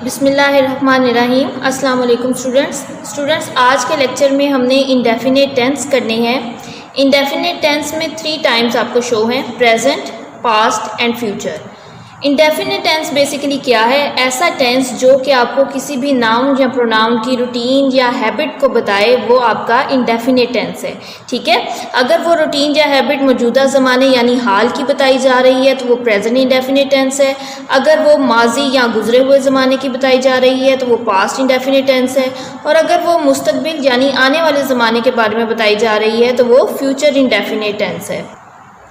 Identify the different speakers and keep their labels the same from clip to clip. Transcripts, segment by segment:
Speaker 1: बिस्मिल्लाहिर्रहमानिर्रहीम। अस्सलाम वालेकुम स्टूडेंट्स, आज के लेक्चर में हमने इंडेफिनेट टेंस करने हैं। इंडेफिनेट टेंस में 3 टाइम्स आपको शो हैं, present, past and future. Indefinite tense basically क्या है? ऐसा टेंस जो कि आपको किसी भी नाउन या प्रोनाउन की रूटीन या हैबिट को बताए, वो आपका इंडेफिनेट टेंस है। ठीक है, अगर वो रूटीन या हैबिट मौजूदा ज़माने यानी हाल की बताई जा रही है तो वो प्रेजेंट इंडेफिनेट टेंस है। अगर वो माजी या गुजरे हुए ज़माने की बताई जा रही है तो वो पास्ट इंडेफिनेट टेंस है। और अगर वो मुस्तकबिल यानी आने वाले ज़माने के बारे में बताई जा रही है तो वो फ्यूचर इंडेफिनेट टेंस है।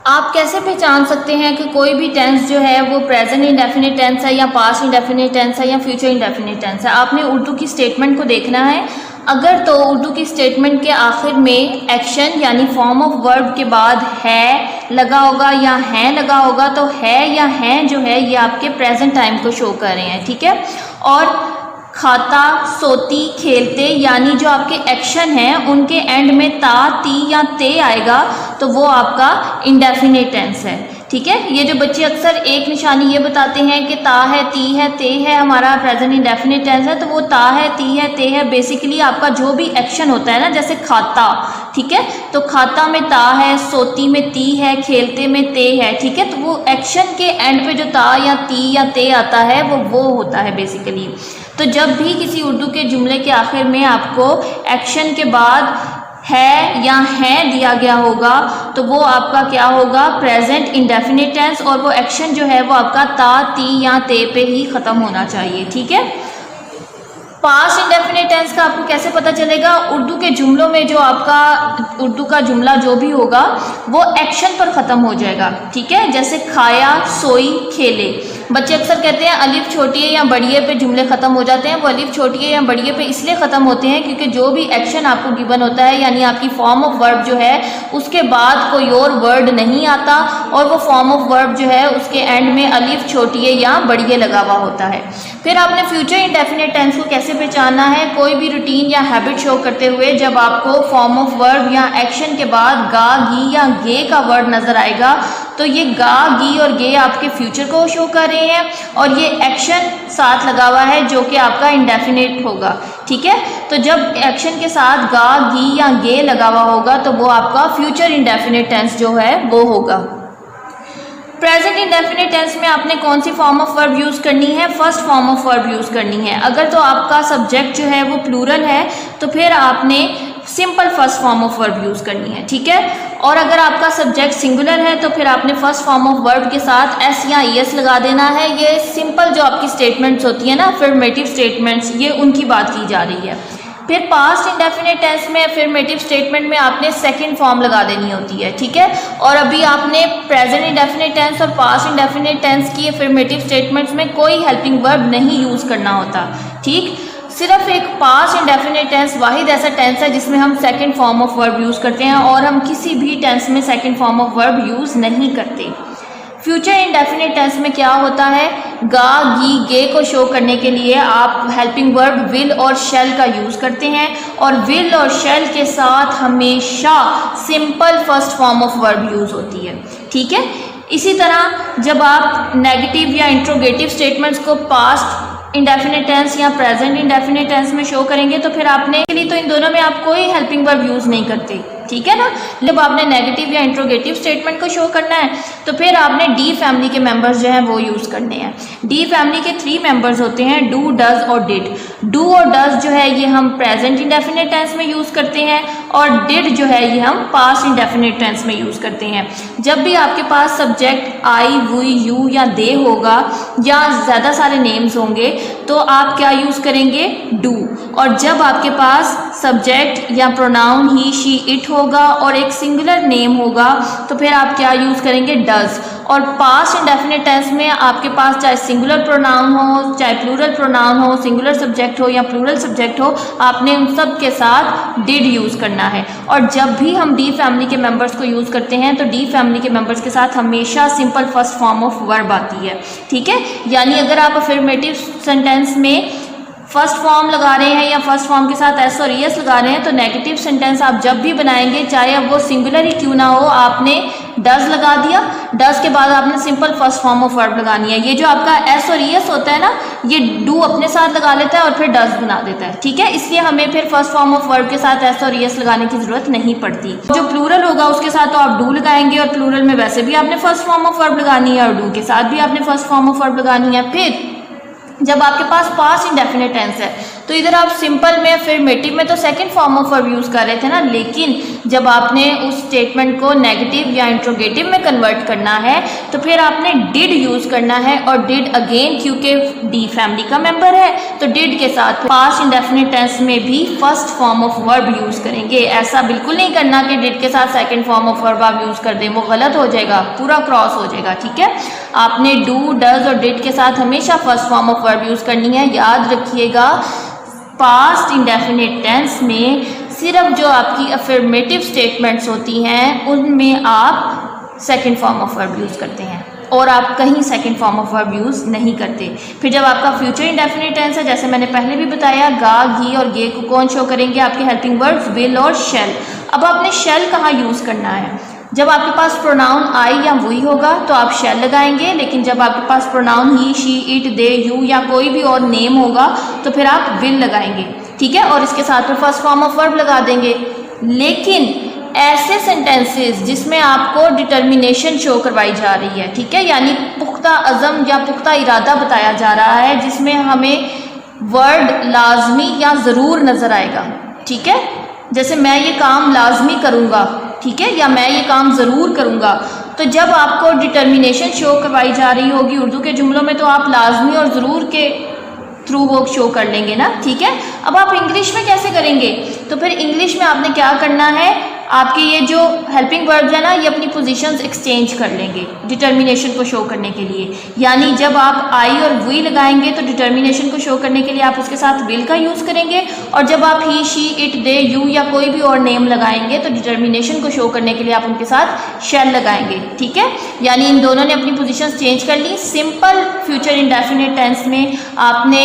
Speaker 1: आप कैसे पहचान सकते हैं कि कोई भी टेंस जो है वो प्रेजेंट इंडेफिनेट टेंस है या पास्ट इंडेफिनेट टेंस है या फ्यूचर इंडेफिनेट टेंस है? आपने उर्दू की स्टेटमेंट को देखना है। अगर तो उर्दू की स्टेटमेंट के आखिर में एक्शन यानी फॉर्म ऑफ वर्ब के बाद है लगा होगा या हैं लगा होगा तो है या हैं जो है ये आपके प्रेजेंट टाइम को शो कर रहे हैं। ठीक है, और खाता, सोती, खेलते यानी जो आपके एक्शन हैं उनके एंड में ता, ती या ते आएगा तो वो आपका इंडेफिनेट टेंस है। ठीक है, ये जो बच्चे अक्सर एक निशानी ये बताते हैं कि ता है, ती है, ते है हमारा प्रेजेंट इंडेफिनेट टेंस है, तो वो ता है, ती है, ते है बेसिकली आपका जो भी एक्शन होता है ना, जैसे खाता, ठीक है, तो खाता में ता है, सोती में ती है, खेलते में ते है। ठीक है, तो वो एक्शन के एंड पे जो ता या ती या ते आता है वो होता है बेसिकली। तो जब भी किसी उर्दू के जुमले के आखिर में आपको एक्शन के बाद है या हैं दिया गया होगा तो वो आपका क्या होगा? Present indefinite tense. और वो एक्शन जो है वो आपका ता, ती या ते पे ही ख़त्म होना चाहिए। ठीक है, पास्ट इंडेफिनेट टेंस का आपको कैसे पता चलेगा? उर्दू के जुमलों में जो आपका उर्दू का जुमला जो भी होगा वो एक्शन पर ख़त्म हो जाएगा। ठीक है, जैसे खाया, सोई, खेले। बच्चे अक्सर कहते हैं अलिफ छोटिए या बढ़िए पे जुमले ख़त्म हो जाते हैं। वो अलिफ छोटिए या बढ़िए पे इसलिए ख़त्म होते हैं क्योंकि जो भी एक्शन आपको गिवन होता है यानी आपकी फॉर्म ऑफ वर्ब जो है उसके बाद कोई और वर्ड नहीं आता और वो फॉर्म ऑफ वर्ब जो है उसके एंड में अलिफ छोटिए या बढ़िए लगा हुआ होता है। फिर आपने फ्यूचर इंडेफिनेट टेंस को कैसे पहचानना है? कोई भी रूटीन या हैबिट शो करते हुए जब आपको फॉर्म ऑफ वर्ब या एक्शन के बाद गा, गी या गे का वर्ड नज़र आएगा तो ये गा, गी और गे आपके फ्यूचर को शो कर रहे हैं और ये एक्शन साथ लगा हुआ है जो कि आपका इंडेफिनेट होगा। ठीक है, तो जब एक्शन के साथ गा, गी या गे लगा हुआ होगा तो वो आपका फ्यूचर इंडेफिनेट टेंस जो है वो होगा। प्रेजेंट इंडेफिनेट टेंस में आपने कौन सी फॉर्म ऑफ वर्ब यूज़ करनी है? First form of verb use करनी है। अगर तो आपका सब्जेक्ट जो है वो प्लूरल है तो फिर आपने simple first form of verb use करनी है। ठीक है, और अगर आपका सब्जेक्ट सिंगुलर है तो फिर आपने फर्स्ट फॉर्म ऑफ वर्ब के साथ एस या ईएस लगा देना है। ये सिंपल जो आपकी स्टेटमेंट्स होती है ना, अफर्मेटिव स्टेटमेंट्स, ये उनकी बात की जा रही है। फिर पास्ट इंडेफिनेट टेंस में अफर्मेटिव स्टेटमेंट में आपने सेकंड फॉर्म लगा देनी होती है। ठीक है, और अभी आपने प्रेजेंट इंडेफिनेट टेंस और पास्ट इंडेफिनेट टेंस की अफर्मेटिव स्टेटमेंट्स में कोई हेल्पिंग वर्ब नहीं यूज़ करना होता। ठीक, सिर्फ एक पास्ट इंडेफिनेट टेंस वाहिद ऐसा टेंस है जिसमें हम second form of verb use करते हैं और हम किसी भी टेंस में second form of verb use नहीं करते। फ्यूचर इंडेफिनेट टेंस में क्या होता है? गा, गी, गे को शो करने के लिए आप हेल्पिंग वर्ब विल और शैल का यूज़ करते हैं और विल और शैल के साथ हमेशा simple first form of verb use होती है। ठीक है, इसी तरह जब आप नेगेटिव या इंट्रोगेटिव स्टेटमेंट्स को पास्ट इंडेफिनेट टेंस या प्रेजेंट इंडेफिनेट टेंस में शो करेंगे तो फिर आपने के लिए तो इन दोनों में आप कोई हेल्पिंग वर्ब यूज़ नहीं करते। ठीक है ना, जब आपने नेगेटिव या इंट्रोगेटिव स्टेटमेंट को शो करना है तो फिर आपने डी फैमिली के मेंबर्स जो हैं वो यूज़ करने हैं। डी फैमिली के 3 मेंबर्स होते हैं, डू, डज और डिड। डू और डज जो है ये हम प्रेजेंट इंडेफिनेट टेंस में यूज़ करते हैं और डिड जो है ये हम पास्ट इंडेफिनेट टेंस में यूज़ करते हैं। जब भी आपके पास सब्जेक्ट आई, वी, यू या दे होगा या ज़्यादा सारे नेम्स होंगे तो आप क्या यूज़ करेंगे? डू। और जब आपके पास सब्जेक्ट या प्रोनाउन ही, शी, इट होगा और एक सिंगुलर नेम होगा तो फिर आप क्या यूज़ करेंगे? डज। और पास्ट इंडेफिनेट टेंस में आपके पास चाहे सिंगुलर प्रोनाउन हो, चाहे प्लूरल प्रोनाउन हो, सिंगुलर सब्जेक्ट हो या प्लूरल सब्जेक्ट हो, आपने उन सब के साथ डिड यूज़ करना है। और जब भी हम डी फैमिली के मेंबर्स को यूज़ करते हैं तो डी फैमिली के मेंबर्स के साथ हमेशा simple first form of verb आती है। ठीक है, यानी अगर आप अफर्मेटिव सेंटेंस में फर्स्ट फॉर्म लगा रहे हैं या फर्स्ट फॉर्म के साथ एस और ईएस लगा रहे हैं तो नेगेटिव सेंटेंस आप जब भी बनाएंगे चाहे अब वो सिंगुलर ही क्यों ना हो आपने डज लगा दिया, डज के बाद आपने simple first form of verb लगानी है। ये जो आपका एस और ईएस होता है ना, ये डू अपने साथ लगा लेता है और फिर डज बना देता है, ठीक है। इसलिए हमें फिर फर्स्ट फॉर्म ऑफ वर्ब के साथ एस और ईएस लगाने की जरूरत नहीं पड़ती। जो प्लूरल होगा उसके साथ तो आप डू लगाएंगे, और प्लूरल में वैसे भी आपने फर्स्ट फॉर्म ऑफ वर्ब लगानी है और डू के साथ भी आपने फर्स्ट फॉर्म ऑफ वर्ब लगानी है। फिर जब आपके पास पास्ट इंडेफिनिट टेंस है तो इधर आप सिंपल में, अफर्मेटिव में तो second form of verb use कर रहे थे ना, लेकिन जब आपने उस स्टेटमेंट को नेगेटिव या इंट्रोगेटिव में कन्वर्ट करना है तो फिर आपने डिड यूज करना है, और डिड अगेन क्योंकि डी फैमिली का मेंबर है तो डिड के साथ पास्ट इंडेफिनिट टेंस में भी first form of verb use करेंगे। ऐसा बिल्कुल नहीं करना कि डिड के साथ सेकंड फॉर्म ऑफ वर्ब आप यूज कर दें, वो गलत हो जाएगा, पूरा क्रॉस हो जाएगा, ठीक है। आपने डू, डज और डिड के साथ हमेशा first form of verb use करनी है। याद रखिएगा पास्ट इंडेफिनिट टेंस में सिर्फ जो आपकी अफर्मेटिव स्टेटमेंट्स होती हैं उनमें आप second form of verb use करते हैं, और आप कहीं second form of verb use नहीं करते। फिर जब आपका फ्यूचर इंडेफिनिट टेंस है, जैसे मैंने पहले भी बताया, गा, घी और गे को कौन शो करेंगे? आपके हेल्पिंग वर्ब्स विल और शेल। अब आपने शेल कहाँ यूज़ करना है? जब आपके पास प्रोनाउन आई या वी होगा तो आप शेल लगाएंगे, लेकिन जब आपके पास pronoun he, she, it, they, you या कोई भी और नेम होगा तो फिर आप विल लगाएंगे, ठीक है, और इसके साथ में फर्स्ट फॉर्म ऑफ वर्ब लगा देंगे। लेकिन ऐसे सेंटेंसेस जिसमें आपको डिटर्मिनेशन शो करवाई जा रही है, ठीक है, यानी पुख्ता अज़म या पुख्ता इरादा बताया जा रहा है, जिसमें हमें वर्ड लाजमी या ज़रूर नज़र आएगा, ठीक है, जैसे मैं ये काम लाजमी करूँगा, ठीक है, या मैं ये काम ज़रूर करूँगा, तो जब आपको डिटर्मिनेशन शो करवाई जा रही होगी उर्दू के जुमलों में तो आप लाजमी और ज़रूर के थ्रू वो शो कर लेंगे ना, ठीक है। अब आप इंग्लिश में कैसे करेंगे? तो फिर इंग्लिश में आपने क्या करना है, आपके ये जो हेल्पिंग वर्ब्स है ना, ये अपनी पोजीशंस एक्सचेंज कर लेंगे डिटर्मिनेशन को शो करने के लिए। यानी जब आप आई और वी लगाएंगे तो डिटर्मिनेशन को शो करने के लिए आप उसके साथ विल का यूज़ करेंगे, और जब आप ही, शी, इट, दे, यू या कोई भी और नेम लगाएंगे तो डिटर्मिनेशन को शो करने के लिए आप उनके साथ शेल लगाएंगे, ठीक है। यानी इन दोनों ने अपनी पोजीशंस चेंज कर ली। सिंपल फ्यूचर इंडेफिनिट टेंस में आपने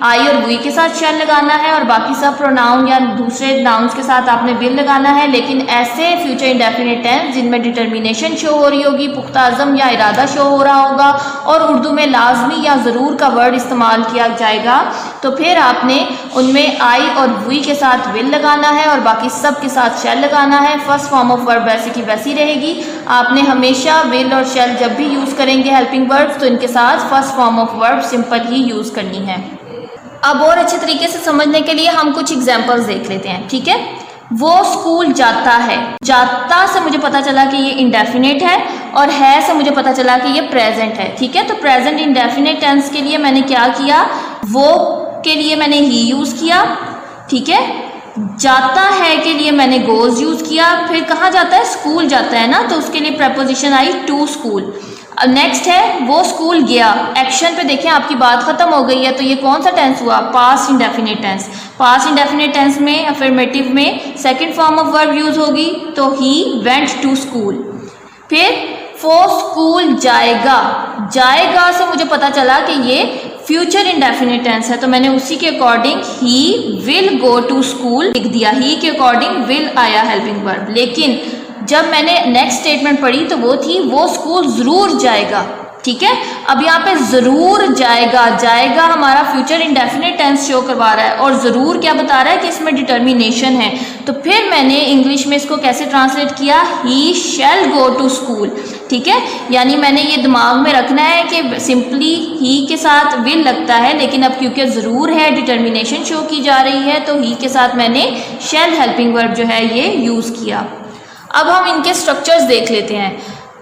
Speaker 1: आई और वी के साथ शेल लगाना है, और बाकी सब प्रोनाउन या दूसरे नाउन्स के साथ आपने विल लगाना है। लेकिन ऐसे फ्यूचर इंडेफिनिट टेंस जिनमें डिटर्मिनेशन शो हो रही होगी, पुख्ता अज़म या इरादा शो हो रहा होगा, और उर्दू में लाजमी या ज़रूर का वर्ड इस्तेमाल किया जाएगा, तो फिर आपने उनमें आई और वी के साथ विल लगाना है और बाकी सब के साथ शेल लगाना है। फर्स्ट फॉर्म ऑफ वर्ब वैसे की वैसी रहेगी। आपने हमेशा विल और शेल जब भी यूज़ करेंगे हेल्पिंग वर्ब्स, तो इनके साथ first form of verb simple he use करनी है। अब और अच्छे तरीके से समझने के लिए हम कुछ एग्जाम्पल्स देख लेते हैं, ठीक है। वो स्कूल जाता है, जाता से मुझे पता चला कि ये इंडेफिनिट है, और है से मुझे पता चला कि ये प्रेजेंट है, ठीक है। तो प्रेजेंट इंडेफिनिट टेंस के लिए मैंने क्या किया, वो के लिए मैंने ही यूज़ किया, ठीक है। जाता है के लिए मैंने गोज यूज़ किया। फिर कहाँ जाता है? स्कूल जाता है ना, तो उसके लिए preposition I to school. Next है वो स्कूल गया। एक्शन पे देखें आपकी बात खत्म हो गई है, तो ये कौन सा टेंस हुआ? Past indefinite tense. Past indefinite tense में अफर्मेटिव में second form of verb use होगी, तो ही वेंट टू स्कूल। फिर वो स्कूल जाएगा, जाएगा से मुझे पता चला कि ये फ्यूचर इंडेफिनिट टेंस है, तो मैंने उसी के according he will go to school लिख दिया। ही के अकॉर्डिंग विल आया हेल्पिंग वर्ब। लेकिन जब मैंने नेक्स्ट स्टेटमेंट पढ़ी तो वो थी वो स्कूल ज़रूर जाएगा, ठीक है। अब यहाँ पे ज़रूर जाएगा, जाएगा हमारा फ्यूचर इंडेफिनिट टेंस शो करवा रहा है, और ज़रूर क्या बता रहा है कि इसमें डिटर्मिनेशन है। तो फिर मैंने इंग्लिश में इसको कैसे ट्रांसलेट किया? ही शैल गो टू स्कूल, ठीक है। यानी मैंने ये दिमाग में रखना है कि सिंपली ही के साथ विल लगता है, लेकिन अब क्योंकि ज़रूर है, डिटर्मिनेशन शो की जा रही है, तो ही के साथ मैंने शैल हेल्पिंग वर्ब जो है ये यूज़ किया। अब हम इनके स्ट्रक्चर्स देख लेते हैं।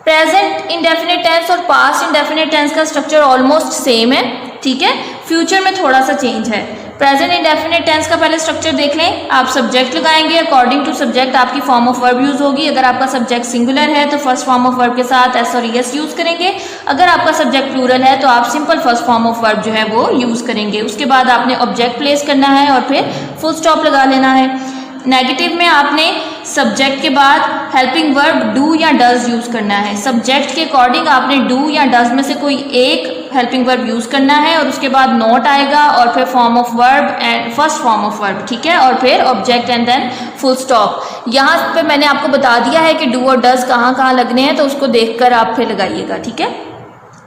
Speaker 1: प्रेजेंट इंडेफिनिट टेंस और पास्ट इंडेफिनिट टेंस का स्ट्रक्चर ऑलमोस्ट सेम है, ठीक है। फ्यूचर में थोड़ा सा चेंज है। प्रेजेंट इंडेफिनिट टेंस का पहले स्ट्रक्चर देख लें। आप सब्जेक्ट लगाएंगे, अकॉर्डिंग टू सब्जेक्ट आपकी फॉर्म ऑफ वर्ब यूज होगी। अगर आपका सब्जेक्ट सिंगुलर है तो फर्स्ट फॉर्म ऑफ वर्ब के साथ एस और एस यूज करेंगे। अगर आपका सब्जेक्ट प्लूरल है तो आप simple first form of verb जो है वो यूज करेंगे। उसके बाद आपने ऑब्जेक्ट प्लेस करना है और फिर फुल स्टॉप लगा लेना है। नेगेटिव में आपने सब्जेक्ट के बाद हेल्पिंग वर्ब डू या डज यूज़ करना है। सब्जेक्ट के अकॉर्डिंग आपने डू या डज में से कोई एक हेल्पिंग वर्ब यूज़ करना है और उसके बाद नॉट आएगा और फिर form of verb and first form of verb, ठीक है, और फिर object and then full stop. यहाँ पे मैंने आपको बता दिया है कि डू और डज कहाँ कहाँ लगने हैं, तो उसको देखकर आप फिर लगाइएगा, ठीक है।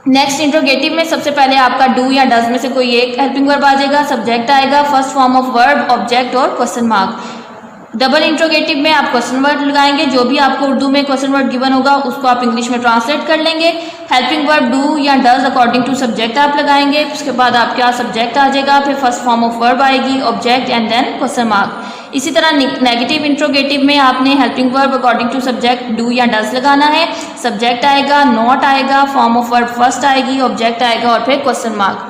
Speaker 1: नेक्स्ट इंट्रोगेटिव में सबसे पहले आपका डू या डज में से कोई एक हेल्पिंग वर्ब आ जाएगा, सब्जेक्ट आएगा, first form of verb, object और क्वेश्चन मार्क। डबल इंट्रोगेटिव में आप क्वेश्चन वर्ड लगाएंगे, जो भी आपको उर्दू में क्वेश्चन वर्ड गिवन होगा उसको आप इंग्लिश में ट्रांसलेट कर लेंगे। हेल्पिंग वर्ब डू या डज अकॉर्डिंग टू सब्जेक्ट आप लगाएंगे, उसके बाद आपका सब्जेक्ट आ जाएगा, फिर फर्स्ट फॉर्म ऑफ वर्ब आएगी, object and then question mark. इसी तरह नेगेटिव इंट्रोगेटिव में आपने helping verb according to subject do या डज लगाना है, सब्जेक्ट आएगा, नॉट आएगा, फॉर्म ऑफ वर्ब फर्स्ट आएगी, ऑब्जेक्ट आएगा और फिर क्वेश्चन मार्क।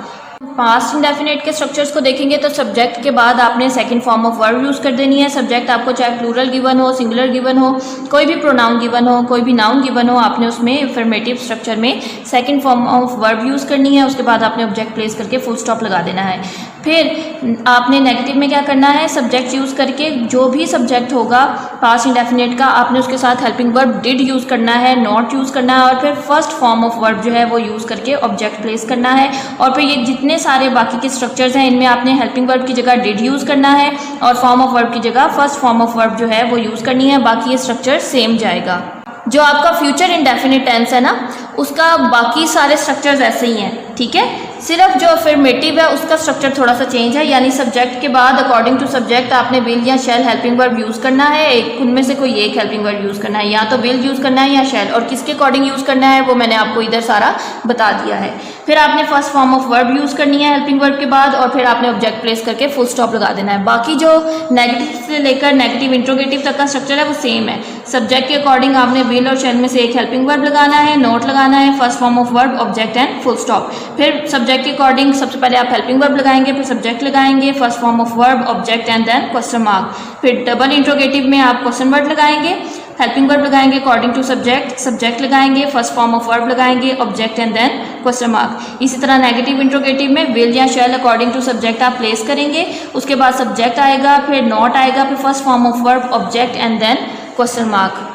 Speaker 1: पास्ट इंडेफिनेट के स्ट्रक्चर्स को देखेंगे तो सब्जेक्ट के बाद आपने second form of verb use कर देनी है। सब्जेक्ट आपको चाहे प्लूरल गिवन हो, सिंगुलर गिवन हो, कोई भी प्रोनाउन गिवन हो, कोई भी नाउन गिवन हो, आपने उसमें अफर्मेटिव स्ट्रक्चर में second form of verb use करनी है। उसके बाद आपने ऑब्जेक्ट प्लेस करके फुल स्टॉप लगा देना है। फिर आपने नेगेटिव में क्या करना है, सब्जेक्ट यूज़ करके जो भी सब्जेक्ट होगा पास्ट इंडेफिनेट का, आपने उसके साथ हेल्पिंग वर्ब डिड यूज़ करना है, नॉट यूज़ करना है और फिर फर्स्ट फॉर्म ऑफ वर्ब जो है वो यूज़ करके ऑब्जेक्ट प्लेस करना है। और फिर ये जितने सारे बाकी के स्ट्रक्चर्स हैं इनमें आपने हेल्पिंग वर्ब की जगह डिड यूज़ करना है और फॉर्म ऑफ वर्ब की जगह फर्स्ट फॉर्म ऑफ वर्ब जो है वो यूज़ करनी है। बाकी ये स्ट्रक्चर सेम जाएगा। जो आपका फ्यूचर इंडेफिनिट टेंस है ना, उसका बाकी सारे स्ट्रक्चर्स ऐसे ही हैं, ठीक है। सिर्फ जो अफर्मेटिव है उसका स्ट्रक्चर थोड़ा सा चेंज है, यानी सब्जेक्ट के बाद अकॉर्डिंग टू सब्जेक्ट आपने विल या शैल हेल्पिंग वर्ब यूज़ करना है। एक उनमें से कोई एक हेल्पिंग वर्ब यूज़ करना है, या तो विल यूज़ करना है या शैल, और किसके अकॉर्डिंग यूज़ करना है वो मैंने आपको इधर सारा बता दिया है। फिर आपने first form of verb use करनी है हेल्पिंग वर्ब के बाद और फिर आपने ऑब्जेक्ट प्लेस करके फुल स्टॉप लगा देना है। बाकी जो नेगेटिव से लेकर नेगेटिव इंट्रोगेटिव तक का स्ट्रक्चर है वो सेम है। सब्जेक्ट के अकॉर्डिंग आपने विल और शैल में से एक हेल्पिंग वर्ब लगाना है, नोट लगाना है, first form of verb, object and full stop. फिर सब्जेक्ट के अकॉर्डिंग सबसे पहले आप हेल्पिंग वर्ब लगाएंगे, फिर सब्जेक्ट लगाएंगे, first form of verb, object and then question mark. फिर डबल इंट्रोगेटिव में आप क्वेश्चन वर्ड लगाएंगे, हेल्पिंग वर्ब लगाएंगे अकॉर्डिंग टू सब्जेक्ट, सब्जेक्ट लगाएंगे, फर्स्ट फॉर्म ऑफ वर्ब लगाएंगे, object and then question mark. इसी तरह नेगेटिव इंट्रोगेटिव में विल या शैल अकॉर्डिंग टू सब्जेक्ट आप प्लेस करेंगे, उसके बाद सब्जेक्ट आएगा, फिर नॉट आएगा, फिर first form of verb, object and then question mark.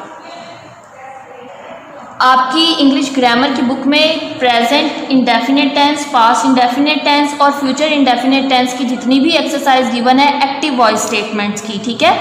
Speaker 1: आपकी इंग्लिश ग्रामर की बुक में present indefinite tense, past indefinite tense और फ्यूचर इंडेफिनिट टेंस की जितनी भी एक्सरसाइज गिवन है एक्टिव वॉइस स्टेटमेंट्स की, ठीक है,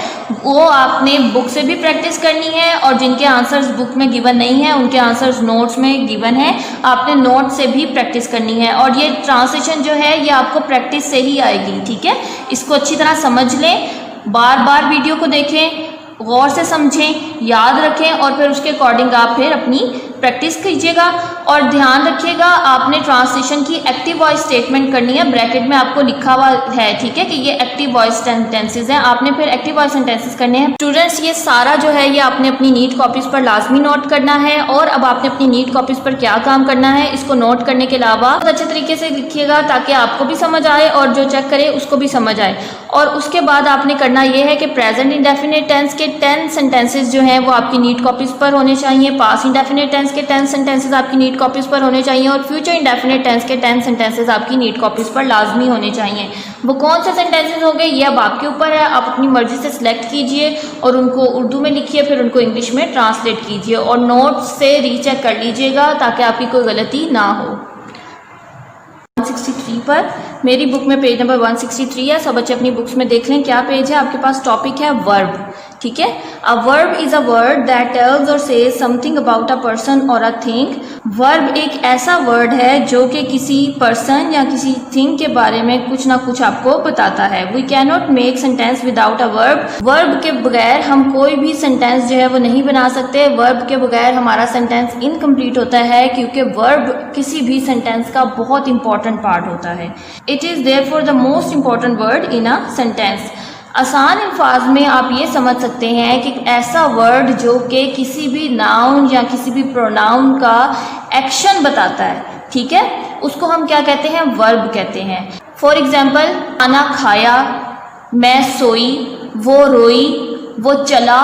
Speaker 1: वो आपने बुक से भी प्रैक्टिस करनी है और जिनके आंसर्स बुक में गिवन नहीं है उनके आंसर्स नोट्स में गिवन है, आपने नोट से भी प्रैक्टिस करनी है। और ये ट्रांसलेशन जो है ये आपको प्रैक्टिस से ही आएगी, ठीक है। इसको अच्छी तरह समझ लें, बार बार वीडियो को देखें, गौर से समझें, याद रखें और फिर उसके अकॉर्डिंग आप फिर अपनी प्रैक्टिस कीजिएगा। और ध्यान रखिएगा आपने ट्रांसलेशन की एक्टिव वॉइस स्टेटमेंट करनी है, ब्रैकेट में आपको लिखा हुआ है, ठीक है, कि ये एक्टिव वॉइस सेंटेंसेस हैं, आपने फिर एक्टिव वॉइस सेंटेंसेस करने हैं। स्टूडेंट्स ये सारा जो है ये आपने अपनी नीट कॉपीज़ पर लाजमी नोट करना है। और अब आपने अपनी नीट कॉपीज़ पर क्या काम करना है, इसको नोट करने के अलावा बहुत अच्छे तरीके से लिखिएगा ताकि आपको भी समझ आए और जो चेक करे उसको भी समझ आए। और उसके बाद आपने करना ये है कि प्रेजेंट इंडेफिनिट टेंस के 10 सेंटेंसेस जो हैं वो आपकी नीट कॉपीज़ पर होने चाहिए, पास्ट इंडेफिनिट टेंस के 10 सेंटेंसेस आपकी नीट कॉपीज़ पर होने चाहिए और फ्यूचर इंडेफिनिट टेंस के 10 सेंटेंसेस आपकी नीट कॉपीज़ पर लाजमी होने चाहिए। वो कौन से सेंटेंसेस होंगे ये अब आपके ऊपर है, आप अपनी मर्जी से सिलेक्ट कीजिए और उनको उर्दू में लिखिए, फिर उनको इंग्लिश में ट्रांसलेट कीजिए और नोट्स से रीचेक कर लीजिएगा ताकि आपकी कोई गलती ना हो। 163 पर मेरी बुक में पेज नंबर 163 है, सब बच्चे अपनी बुक्स में देख लें क्या पेज है। आपके पास टॉपिक है वर्ब, ठीक है। A verb is a word that tells और says something about a person और अ थिंग। वर्ब एक ऐसा वर्ड है जो कि किसी पर्सन या किसी थिंग के बारे में कुछ ना कुछ आपको बताता है। We can not make sentence without a verb. Verb के बगैर हम कोई भी सेंटेंस जो है वो नहीं बना सकते। वर्ब के बगैर हमारा सेंटेंस इनकम्प्लीट होता है क्योंकि वर्ब किसी भी सेंटेंस का बहुत इंपॉर्टेंट पार्ट होता है। It is therefore the most important word in a sentence. आसान अल्फाज में आप ये समझ सकते हैं कि ऐसा वर्ड जो कि किसी भी नाउन या किसी भी प्रोनाउन का एक्शन बताता है, ठीक है, उसको हम क्या कहते हैं, वर्ब कहते हैं। फॉर एग्जाम्पल, खाना खाया, मैं सोई, वो रोई, वो चला।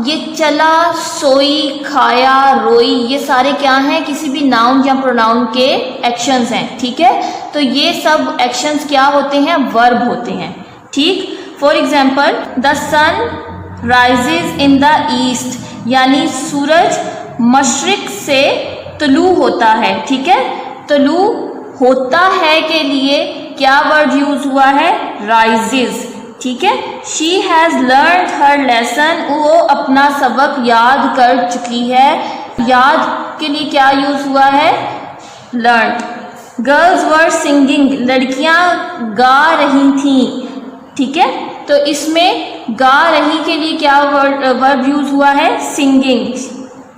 Speaker 1: ये चला, सोई, खाया, रोई, ये सारे क्या हैं, किसी भी नाउन या प्रोनाउन के एक्शंस हैं, ठीक है। तो ये सब एक्शंस क्या होते हैं, वर्ब होते हैं, ठीक। For example, the sun rises in the east, यानी सूरज मशरिक से तुलू होता है। ठीक है, तुलू होता है के लिए क्या वर्ड यूज हुआ है? राइजेज। ठीक है, she has learn her lesson, वो अपना सबक याद कर चुकी है। याद के लिए क्या यूज हुआ है? लर्न। गर्ल्स वर सिंगिंग, लड़कियां गा रही थीं। ठीक है, तो इसमें गा रही के लिए क्या वर्ब यूज हुआ है? Singing.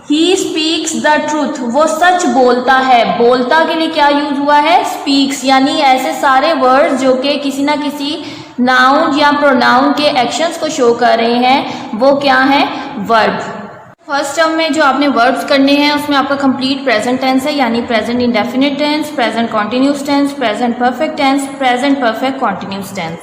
Speaker 1: He speaks the truth, वो सच बोलता है। बोलता के लिए क्या यूज हुआ है? स्पीक्स। यानी ऐसे सारे वर्ड जो कि किसी ना किसी नाउन या प्रोनाउन के एक्शंस को शो कर रहे हैं, वो क्या है? वर्ब। फर्स्ट टर्म में जो आपने वर्ब्स करने हैं उसमें आपका कंप्लीट प्रेजेंट टेंस है, यानी present indefinite tense, present continuous tense, present perfect tense, present perfect continuous tense.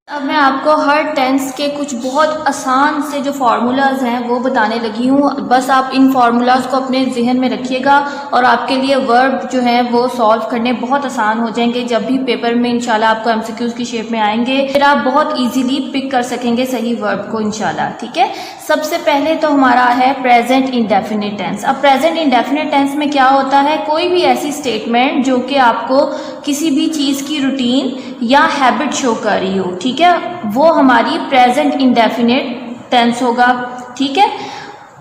Speaker 1: अब मैं आपको हर टेंस के कुछ बहुत आसान से जो फार्मूलाज हैं वो बताने लगी हूँ। बस आप इन फार्मूलाज को अपने जहन में रखिएगा और आपके लिए वर्ब जो है वो सॉल्व करने बहुत आसान हो जाएंगे। जब भी पेपर में इंशाल्लाह आपको एमसीक्यूज की शेप में आएंगे, फिर आप बहुत इजीली पिक कर सकेंगे सही वर्ब को इंशाल्लाह। ठीक है, सबसे पहले तो हमारा है प्रेजेंट इंडेफिनिट टेंस। अब प्रेजेंट इंडेफिनिट टेंस में क्या होता है? कोई भी ऐसी स्टेटमेंट जो कि आपको किसी भी चीज़ की रूटीन या हैबिट शो कर रही हो, ठीक है, वो हमारी प्रेजेंट इंडेफिनिट टेंस होगा। ठीक है,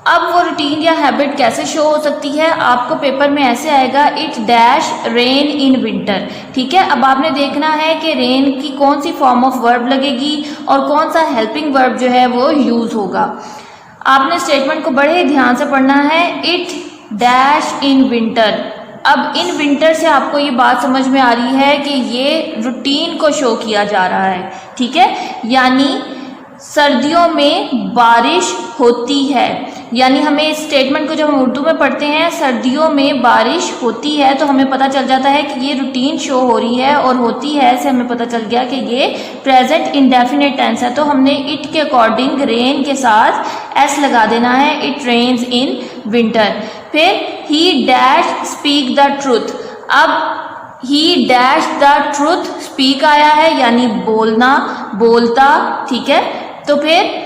Speaker 1: अब वो रूटीन या हैबिट कैसे शो हो सकती है? आपको पेपर में ऐसे आएगा, it dash rain in winter. ठीक है, अब आपने देखना है कि रेन की कौन सी फॉर्म ऑफ वर्ब लगेगी और कौन सा हेल्पिंग वर्ब जो है वो यूज होगा। आपने स्टेटमेंट को बड़े ध्यान से पढ़ना है, इट डैश इन विंटर। अब इन विंटर से आपको ये बात समझ में आ रही है कि ये रूटीन को शो किया जा रहा है। ठीक है, यानी सर्दियों में बारिश होती है, यानी हमें इस स्टेटमेंट को जब हम उर्दू में पढ़ते हैं, सर्दियों में बारिश होती है, तो हमें पता चल जाता है कि ये रूटीन शो हो रही है, और होती है से हमें पता चल गया कि ये प्रेजेंट इंडेफिनिट टेंस है। तो हमने इट के अकॉर्डिंग रेन के साथ एस लगा देना है, इट रेन्स इन विंटर। फिर he dash speak the truth. अब he dash the truth, speak आया है यानी बोलना, बोलता। ठीक है, तो फिर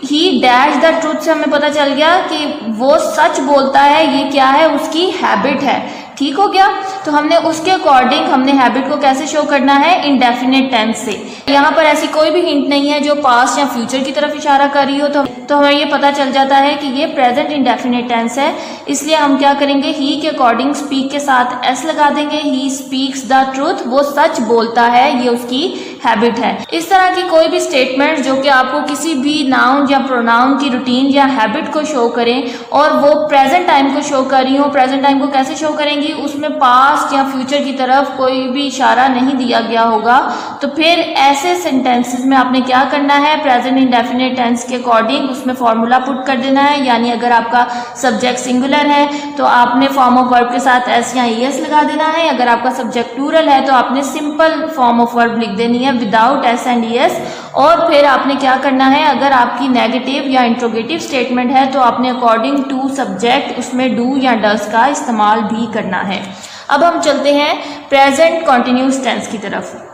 Speaker 1: ही डैश द ट्रूथ से हमें पता चल गया कि वो सच बोलता है। ये क्या है? उसकी हैबिट है। ठीक हो गया, तो हमने उसके अकॉर्डिंग हमने हैबिट को कैसे शो करना है? इंडेफिनिट टेंस से। यहाँ पर ऐसी कोई भी हिंट नहीं है जो पास्ट या फ्यूचर की तरफ इशारा कर रही हो, तो हमें ये पता चल जाता है कि ये प्रेजेंट इंडेफिनिट टेंस है। इसलिए हम क्या करेंगे? ही के अकॉर्डिंग स्पीक के साथ एस लगा देंगे। ही स्पीक्स द ट्रूथ, वो सच बोलता है, ये उसकी हैबिट है। इस तरह की कोई भी स्टेटमेंट जो कि आपको किसी भी नाउन या प्रोनाउन की रूटीन या हैबिट को शो करें और वो प्रेजेंट टाइम को शो कर रही हो, प्रेजेंट टाइम को कैसे शो करेंगी? उसमें पास्ट या फ्यूचर की तरफ कोई भी इशारा नहीं दिया गया होगा, तो फिर ऐसे सेंटेंसेस में आपने क्या करना है? प्रेजेंट इंडेफिनिट टेंस के अकॉर्डिंग उसमें फॉर्मूला पुट कर देना है। यानी अगर आपका सब्जेक्ट सिंगुलर है तो आपने फॉर्म ऑफ वर्ब के साथ एस या ईएस लगा देना है। अगर आपका सब्जेक्ट प्लूरल है तो आपने सिंपल फॉर्म ऑफ वर्ब लिख देनी है विदाउट एस एंड ईएस। और फिर आपने क्या करना है? अगर आपकी नेगेटिव या इंट्रोगेटिव स्टेटमेंट है तो आपने अकॉर्डिंग टू सब्जेक्ट उसमें डू या डज का इस्तेमाल भी करना है। अब हम चलते हैं प्रेजेंट कॉन्टिन्यूस टेंस की तरफ।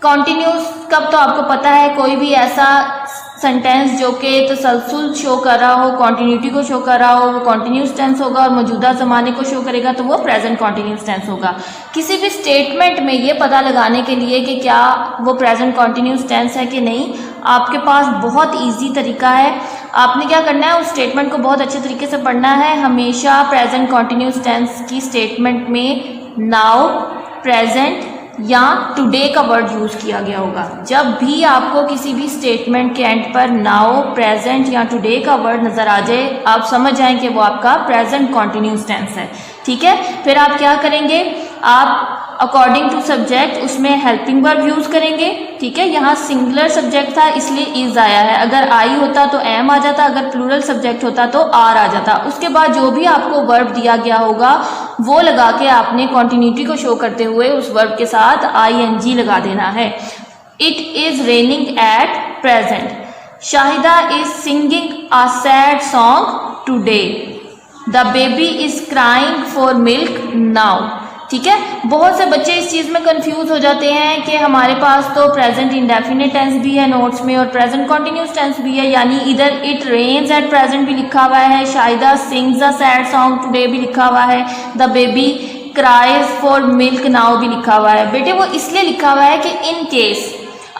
Speaker 1: कॉन्टिन्यूस कब, तो आपको पता है कोई भी ऐसा सेंटेंस जो कि तसलसल शो कर रहा हो, कॉन्टिन्यूटी को शो कर रहा हो, वो कॉन्टिन्यूस टेंस होगा, और मौजूदा ज़माने को शो करेगा तो वो प्रेजेंट कॉन्टिन्यूस टेंस होगा। किसी भी स्टेटमेंट में ये पता लगाने के लिए कि क्या वो प्रेजेंट कॉन्टिन्यूस टेंस है कि नहीं, आपके पास बहुत ईजी तरीका है। आपने क्या करना है? उस स्टेटमेंट को बहुत अच्छे तरीके से पढ़ना है। हमेशा प्रेजेंट कॉन्टिन्यूस टेंस की स्टेटमेंट में नाउ, प्रेजेंट या टुडे का वर्ड यूज किया गया होगा। जब भी आपको किसी भी स्टेटमेंट के एंड पर नाउ, प्रेजेंट या टुडे का वर्ड नजर आ जाए, आप समझ जाएं कि वो आपका प्रेजेंट कॉन्टिन्यूस टेंस है। ठीक है, फिर आप क्या करेंगे? आप अकॉर्डिंग टू सब्जेक्ट उसमें हेल्पिंग वर्ब यूज करेंगे। ठीक है, यहाँ सिंगुलर सब्जेक्ट था इसलिए इज आया है। अगर आई होता तो एम आ जाता, अगर प्लूरल सब्जेक्ट होता तो आर आ जाता। उसके बाद जो भी आपको वर्ब दिया गया होगा वो लगा के आपने कॉन्टिन्यूटी को शो करते हुए उस वर्ब के साथ ING लगा देना है। It is raining at present. Shahida is singing a sad song today. The baby is crying for milk now. ठीक है। बहुत से बच्चे इस चीज़ में कंफ्यूज हो जाते हैं कि हमारे पास तो प्रेजेंट इंडेफिनिट टेंस भी है नोट्स में और प्रेजेंट कॉन्टिन्यूस टेंस भी है, यानी इधर इट रेन्स एट प्रेजेंट भी लिखा हुआ है, Shayda sings a sad song today भी लिखा हुआ है, the baby cries for milk now भी लिखा हुआ है। बेटे वो इसलिए लिखा हुआ है कि इन केस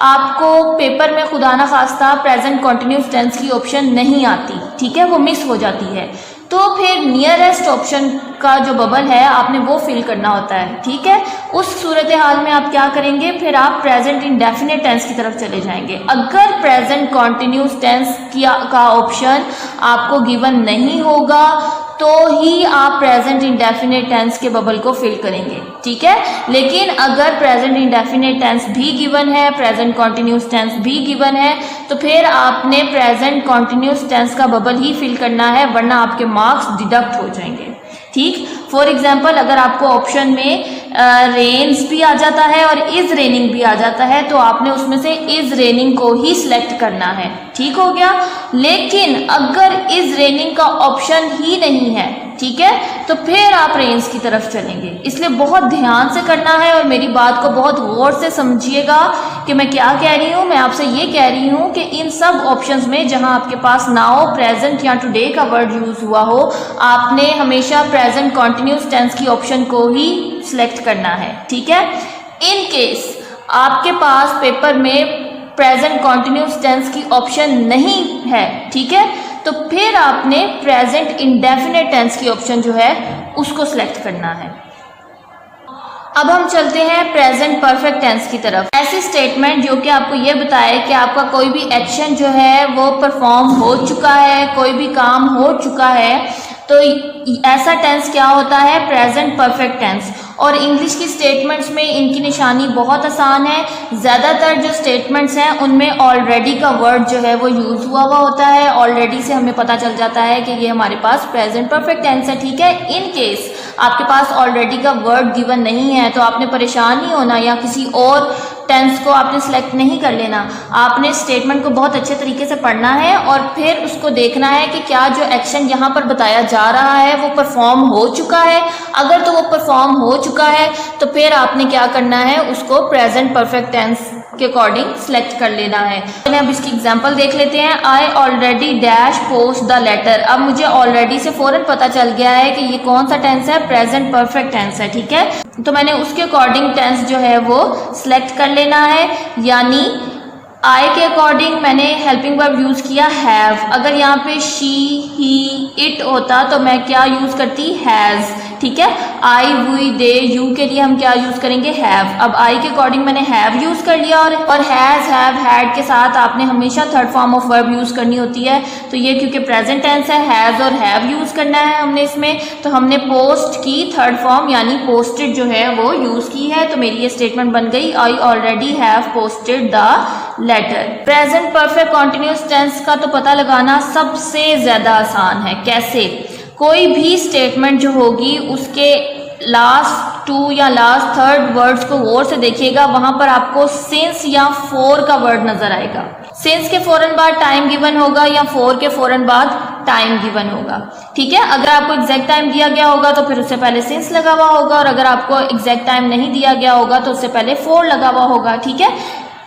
Speaker 1: आपको पेपर में खुदा ना खास्ता प्रेजेंट कॉन्टिन्यूस टेंस की ऑप्शन नहीं आती, ठीक है, वो मिस हो जाती है, तो फिर नियरेस्ट ऑप्शन का जो बबल है आपने वो फिल करना होता है, ठीक है। उस सूरत हाल में आप क्या करेंगे, फिर आप प्रेजेंट इंडेफिनिट टेंस की तरफ चले जाएंगे। अगर प्रेजेंट कॉन्टिन्यूस टेंस का ऑप्शन आपको गिवन नहीं होगा तो ही आप प्रेजेंट इंडेफिनिट टेंस के बबल को फिल करेंगे, ठीक है। लेकिन अगर प्रेजेंट इंडेफिनिट टेंस भी गिवन है, प्रेजेंट कॉन्टिन्यूस टेंस भी गिवन है, तो फिर आपने प्रेजेंट कॉन्टिन्यूस टेंस का बबल ही फिल करना है, वरना आपके मार्क्स डिडक्ट हो जाएंगे, ठीक। फॉर एग्जाम्पल अगर आपको ऑप्शन में रेन्स भी आ जाता है और इज रेनिंग भी आ जाता है तो आपने उसमें से इज रेनिंग को ही सिलेक्ट करना है, ठीक हो गया। लेकिन अगर इज रेनिंग का ऑप्शन ही नहीं है, ठीक है, तो फिर आप रेन्स की तरफ चलेंगे। इसलिए बहुत ध्यान से करना है और मेरी बात को बहुत गौर से समझिएगा कि मैं क्या कह रही हूँ। मैं आपसे ये कह रही हूँ कि इन सब ऑप्शंस में जहाँ आपके पास नाउ, प्रेजेंट या टुडे का वर्ड यूज हुआ हो, आपने हमेशा प्रेजेंट कॉन्टिन्यूस टेंस की ऑप्शन को ही सिलेक्ट करना है, ठीक है। इन केस आपके पास पेपर में प्रेजेंट कॉन्टिन्यूस टेंस की ऑप्शन नहीं है, ठीक है, तो फिर आपने प्रेजेंट इंडेफिनिट टेंस की ऑप्शन जो है उसको सिलेक्ट करना है। अब हम चलते हैं प्रेजेंट परफेक्ट टेंस की तरफ। ऐसी स्टेटमेंट जो कि आपको ये बताए कि आपका कोई भी एक्शन जो है वो परफॉर्म हो चुका है, कोई भी काम हो चुका है, तो ऐसा टेंस क्या होता है, प्रेजेंट परफेक्ट टेंस। और इंग्लिश की स्टेटमेंट्स में इनकी निशानी बहुत आसान है। ज़्यादातर जो स्टेटमेंट्स हैं उनमें ऑलरेडी का वर्ड जो है वो यूज़ हुआ होता है। ऑलरेडी से हमें पता चल जाता है कि ये हमारे पास प्रेजेंट परफेक्ट टेंस है, ठीक है। इन केस आपके पास ऑलरेडी का वर्ड गिवन नहीं है तो आपने परेशान नहीं होना या किसी और टेंस को आपने सेलेक्ट नहीं कर लेना। आपने स्टेटमेंट को बहुत अच्छे तरीके से पढ़ना है और फिर उसको देखना है कि क्या जो एक्शन यहाँ पर बताया जा रहा है वो परफॉर्म हो चुका है। अगर तो वो परफॉर्म हो चुका है तो फिर आपने क्या करना है, उसको प्रेजेंट परफेक्ट टेंस के अकॉर्डिंग सेलेक्ट कर लेना है। चलिए अब इसकी एग्जांपल देख लेते हैं। I already dash post the letter. अब मुझे ऑलरेडी से फौरन पता चल गया है कि ये कौन सा टेंस है, प्रेजेंट परफेक्ट टेंस है, ठीक है। तो मैंने उसके अकॉर्डिंग टेंस जो है वो सिलेक्ट कर लेना है, यानी आई के अकॉर्डिंग मैंने हेल्पिंग वर्ब यूज किया हैव। अगर यहाँ पे शी, ही, इट होता तो मैं क्या यूज करती, हैज, ठीक है। आई, वी, दे, यू के लिए हम क्या यूज करेंगे, हैव। अब आई के अकॉर्डिंग मैंने हैव यूज कर लिया और हैज, हैव, हैड के साथ आपने हमेशा third form of verb use करनी होती है। तो ये क्योंकि प्रेजेंट टेंस है, हैज और हैव यूज करना है हमने इसमें, तो हमने पोस्ट की थर्ड फॉर्म यानी पोस्टेड जो है वो यूज की है। तो मेरी ये स्टेटमेंट बन गई, I already have posted the letter. Present perfect continuous tense का तो पता लगाना सबसे ज्यादा आसान है। कैसे, कोई भी स्टेटमेंट जो होगी उसके लास्ट टू या लास्ट थर्ड वर्ड्स को गौर से देखिएगा, वहां पर आपको सिंस या फॉर का वर्ड नजर आएगा। सिंस के फौरन बाद टाइम गिवन होगा या फॉर के फौरन बाद टाइम गिवन होगा, ठीक है। अगर आपको एग्जैक्ट टाइम दिया गया होगा तो फिर उससे पहले सिंस लगा हुआ होगा, और अगर आपको एग्जैक्ट टाइम नहीं दिया गया होगा तो उससे पहले फॉर लगा हुआ होगा, ठीक है।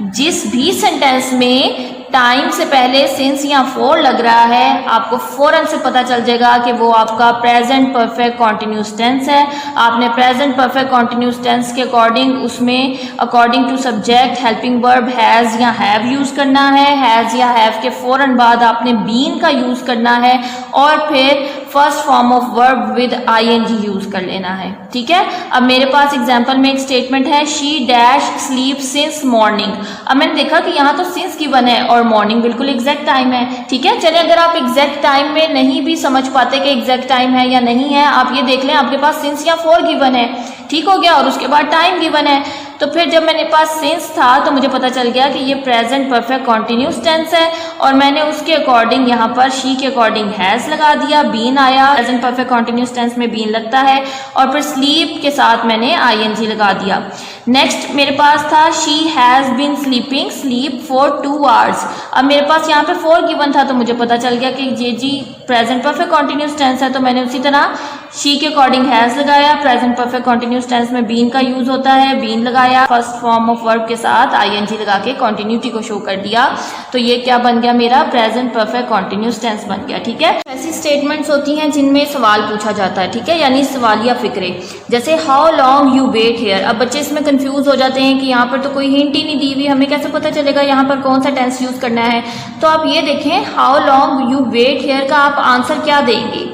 Speaker 1: जिस भी सेंटेंस में टाइम से पहले सिंस या फॉर लग रहा है, आपको फौरन से पता चल जाएगा कि वो आपका प्रेजेंट परफेक्ट कॉन्टिन्यूस टेंस है। आपने प्रेजेंट परफेक्ट कॉन्टिन्यूस टेंस के अकॉर्डिंग उसमें according to subject helping verb has या हैव यूज़ करना है। हैज़ या हैव के फौरन बाद आपने बीन का यूज़ करना है और फिर first form of verb with ING use कर लेना है, ठीक है। अब मेरे पास एग्जाम्पल में एक स्टेटमेंट है, she dash sleep since morning. अब मैंने देखा कि यहाँ तो सिंस गिवन है और मॉर्निंग बिल्कुल एग्जैक्ट टाइम है, ठीक है। चलिए अगर आप एग्जैक्ट टाइम में नहीं भी समझ पाते कि एग्जैक्ट टाइम है या नहीं है, आप ये देख लें आपके पास सिंस या फॉर गिवन है, ठीक हो गया, और उसके बाद टाइम गिवन है। तो फिर जब मेरे पास सिंस था तो मुझे पता चल गया कि ये प्रेजेंट परफेक्ट कॉन्टिन्यूस टेंस है और मैंने उसके अकॉर्डिंग यहाँ पर शी के अकॉर्डिंग हैज लगा दिया, बीन आया, प्रेजेंट परफेक्ट कॉन्टिन्यूस टेंस में बीन लगता है, और फिर स्लीप के साथ मैंने आईएनजी लगा दिया। नेक्स्ट मेरे पास था she has been sleeping sleep for 2 hours। अब मेरे पास यहाँ पे 4 गिवन था तो मुझे पता चल गया कि ये जी प्रेजेंट परफेक्ट कॉन्टिन्यूस टेंस है, तो मैंने उसी तरह शी के अकॉर्डिंग हैज़ लगाया। प्रेजेंट परफेक्ट कॉन्टिन्यूस टेंस में बीन का यूज होता है, बीन लगाया, फर्स्ट फॉर्म ऑफ वर्ब के साथ आईएनजी लगा के कॉन्टिन्यूटी को शो कर दिया। तो ये क्या बन गया, मेरा प्रेजेंट परफेक्ट कॉन्टिन्यूस टेंस बन गया। ठीक है, ऐसी स्टेटमेंट्स होती हैं जिनमें सवाल पूछा जाता है। ठीक है, यानी सवालिया फिक्रे, जैसे how long you wait here. अब बच्चे इसमें कंफ्यूज हो जाते हैं कि यहाँ पर तो कोई हिंट ही नहीं दी हुई, हमें कैसे पता चलेगा यहाँ पर कौन सा टेंस यूज करना है। तो आप ये देखें, how long you wait here का आप आंसर क्या देंगे,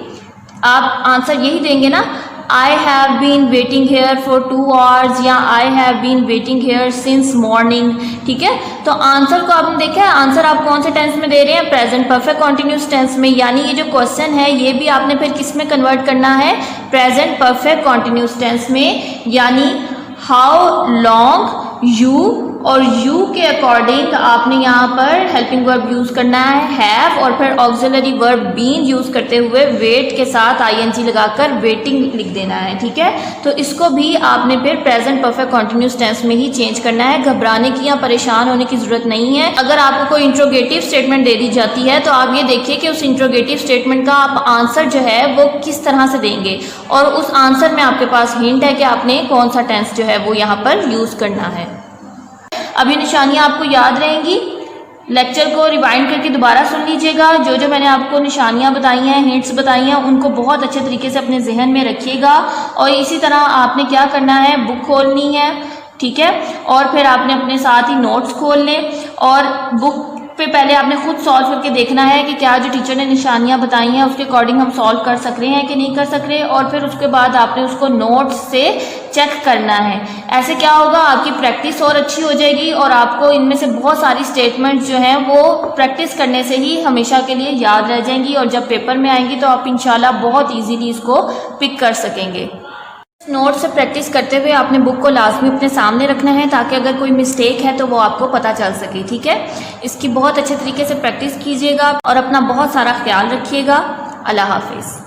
Speaker 1: आप आंसर यही देंगे ना, I have been waiting here for 2 hours या I have been waiting here since morning. ठीक है, तो आंसर को आपने देखा है, आंसर आप कौन से टेंस में दे रहे हैं, प्रेजेंट परफेक्ट कॉन्टिन्यूस टेंस में। यानी ये जो क्वेश्चन है ये भी आपने फिर किस में कन्वर्ट करना है, प्रेजेंट परफेक्ट कॉन्टिन्यूस टेंस में। यानी हाउ लॉन्ग यू, और यू के अकॉर्डिंग आपने यहाँ पर हेल्पिंग वर्ब यूज करना है हैव, और फिर ऑक्सिलरी वर्ब बीन यूज करते हुए वेट के साथ आईएनजी लगाकर वेटिंग लिख देना है। ठीक है, तो इसको भी आपने फिर प्रेजेंट परफेक्ट कॉन्टिन्यूस टेंस में ही चेंज करना है। घबराने की या परेशान होने की जरूरत नहीं है। अगर आपको कोई इंट्रोगेटिव स्टेटमेंट दे दी जाती है तो आप ये देखिए कि उस इंट्रोगेटिव स्टेटमेंट का आप आंसर जो है वो किस तरह से देंगे, और उस आंसर में आपके पास हिंट है कि आपने कौन सा टेंस जो है वो यहाँ पर यूज करना है। अब ये निशानियाँ आपको याद रहेंगी, लेक्चर को रिवाइंड करके दोबारा सुन लीजिएगा। जो जो मैंने आपको निशानियाँ बताई हैं, हिंट्स बताई हैं, उनको बहुत अच्छे तरीके से अपने जहन में रखिएगा। और इसी तरह आपने क्या करना है, बुक खोलनी है। ठीक है, और फिर आपने अपने साथ ही नोट्स खोल लें, और बुक पे पहले आपने खुद सॉल्व करके देखना है कि क्या जो टीचर ने निशानियां बताई हैं उसके अकॉर्डिंग हम सॉल्व कर सक रहे हैं कि नहीं कर सक रहे, और फिर उसके बाद आपने उसको नोट्स से चेक करना है। ऐसे क्या होगा, आपकी प्रैक्टिस और अच्छी हो जाएगी, और आपको इनमें से बहुत सारी स्टेटमेंट्स जो हैं वो प्रैक्टिस करने से ही हमेशा के लिए याद रह जाएंगी, और जब पेपर में आएंगी तो आप इंशाल्लाह बहुत ईजीली इसको पिक कर सकेंगे। नोट से प्रैक्टिस करते हुए आपने बुक को लाजमी अपने सामने रखना है, ताकि अगर कोई मिस्टेक है तो वो आपको पता चल सके। ठीक है, इसकी बहुत अच्छे तरीके से प्रैक्टिस कीजिएगा और अपना बहुत सारा ख्याल रखिएगा। अल्लाह हाफिज़।